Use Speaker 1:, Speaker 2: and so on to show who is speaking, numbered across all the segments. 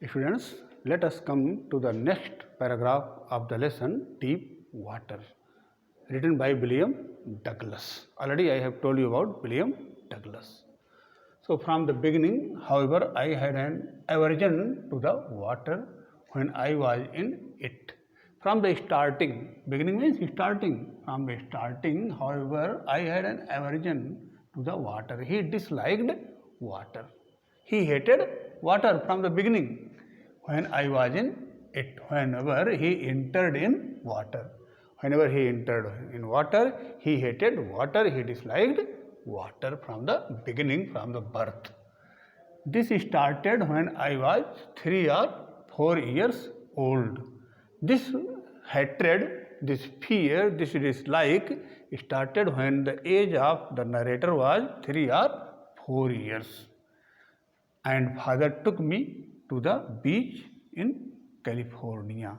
Speaker 1: Students, let us come to the next paragraph of the lesson Deep Water, written by William Douglas. Already I have told you about William Douglas. So, from the beginning, however, I had an aversion to the water when I was in it. From the starting, beginning means starting. From the starting, however, I had an aversion to the water. He disliked water. He hated water from the beginning when I was in it. Whenever he entered in water. Whenever he entered in water, he hated water, he disliked water from the beginning, from the birth. This started when I was 3 or 4 years old. This hatred, this fear, this dislike started when the age of the narrator was 3 or 4 years. And father took me to the beach in California.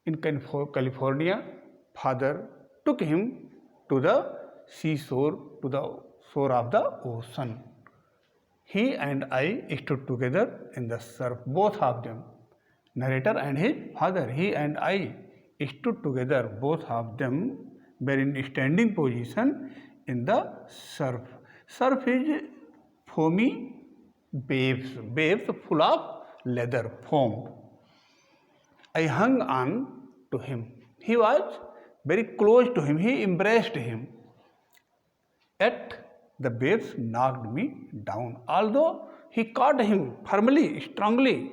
Speaker 1: In California, father took him to the seashore, to the shore of the ocean. He and I stood together in the surf, both of them, narrator and his father. He and I stood together, both of them were in standing position in the surf. Surf is foamy waves, waves full of leather, foam. I hung on to him. He was very close to him. He embraced him. Yet the waves knocked me down. Although he caught him firmly, strongly,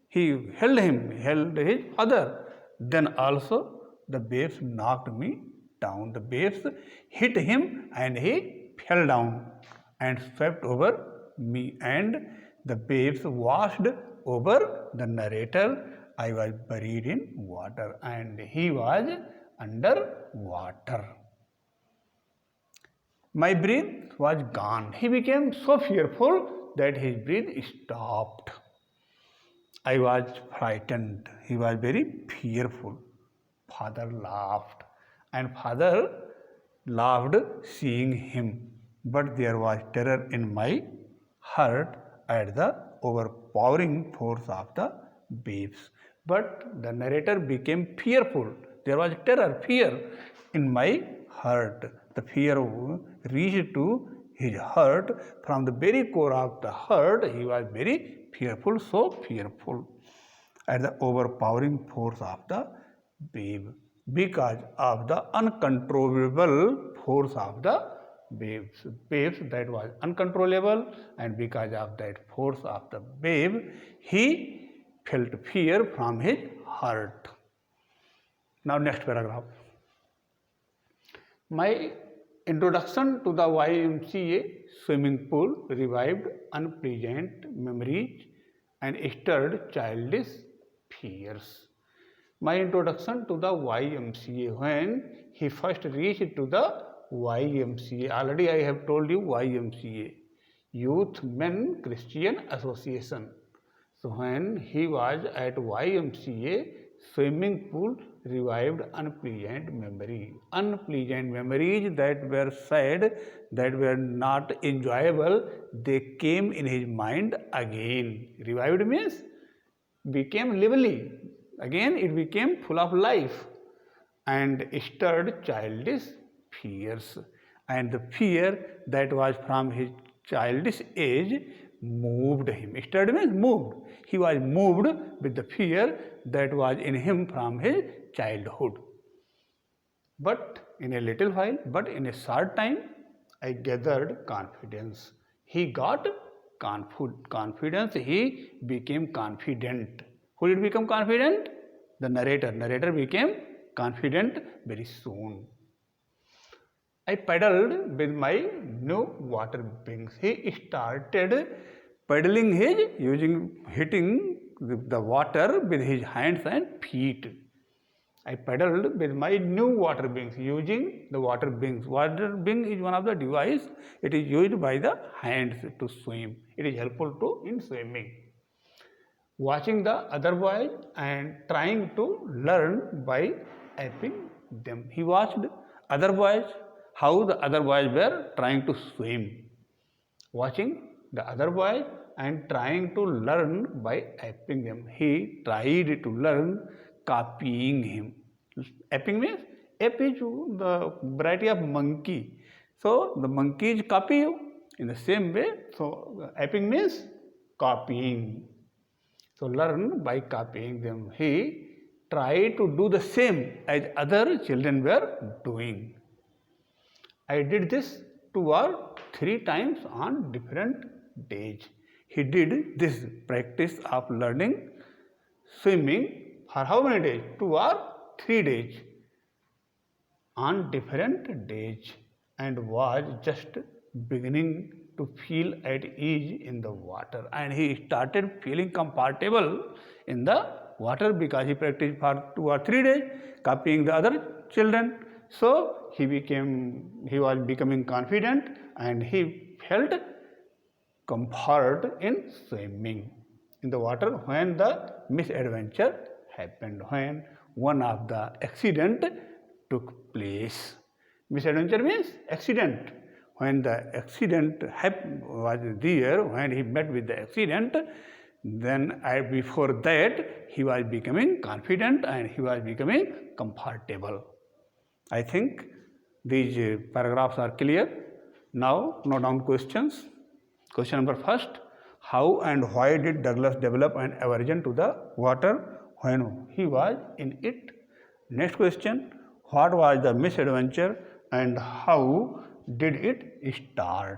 Speaker 1: he held him, held his father. Then also the waves knocked me down. The waves hit him and he fell down and swept over me. And the waves washed over the narrator. I was buried in water and he was under water. My breath was gone. He became so fearful that his breath stopped. I was frightened. He was very fearful. Father laughed and father laughed seeing him. But there was terror in my heart at the overpowering force of the waves. But the narrator became fearful. There was terror, fear in my heart. The fear reached to his heart. From the very core of the heart, he was very fearful, so fearful at the overpowering force of the wave because of the uncontrollable force of the waves. Waves that was uncontrollable, and because of that force of the wave, he felt fear from his heart. Now, next paragraph. My introduction to the YMCA swimming pool revived unpleasant memories and stirred childish fears. My introduction to the YMCA, when he first reached to the YMCA, already I have told you YMCA, Youth Men Christian Association. So when he was at YMCA, swimming pool revived unpleasant memories that were sad, that were not enjoyable, they came in his mind again. Revived means became lively. Again it became full of life and stirred childish fears. And the fear that was from his childish age moved him. Stirred means moved. He was moved with the fear that was in him from his childhood. But in a little while, but in a short time, I gathered confidence. He got confidence. He became confident. Who did become confident? The narrator. Narrator became confident very soon. I paddled with my new water wings. He started paddling hitting the water with his hands and feet. I paddled with my new water wings using the water wings. Water wing is one of the devices. It is used by the hands to swim. It is helpful to in swimming. Watching the other boys and trying to learn by helping them. He watched other boys, how the other boys were trying to swim. Watching the other boys and trying to learn by apping them. He tried to learn copying him. Apping means ape is the variety of monkey. So the monkeys copy you in the same way. So apping means copying. So learn by copying them. He tried to do the same as other children were doing. I did this 2 or 3 times on different days. He did this practice of learning swimming for how many days? 2 or 3 days on different days and was just beginning to feel at ease in the water, and he started feeling comfortable in the water because he practiced for 2 or 3 days copying the other children. So he was becoming confident and he felt comfort in swimming in the water when the misadventure happened, when one of the accident took place. Misadventure means accident. When the accident was there, when he met with the accident, then before that he was becoming confident and he was becoming comfortable. I think these paragraphs are clear. Now note down questions. Question number first, how and why did Douglas develop an aversion to the water when he was in it? Next question, what was the misadventure and how did it start?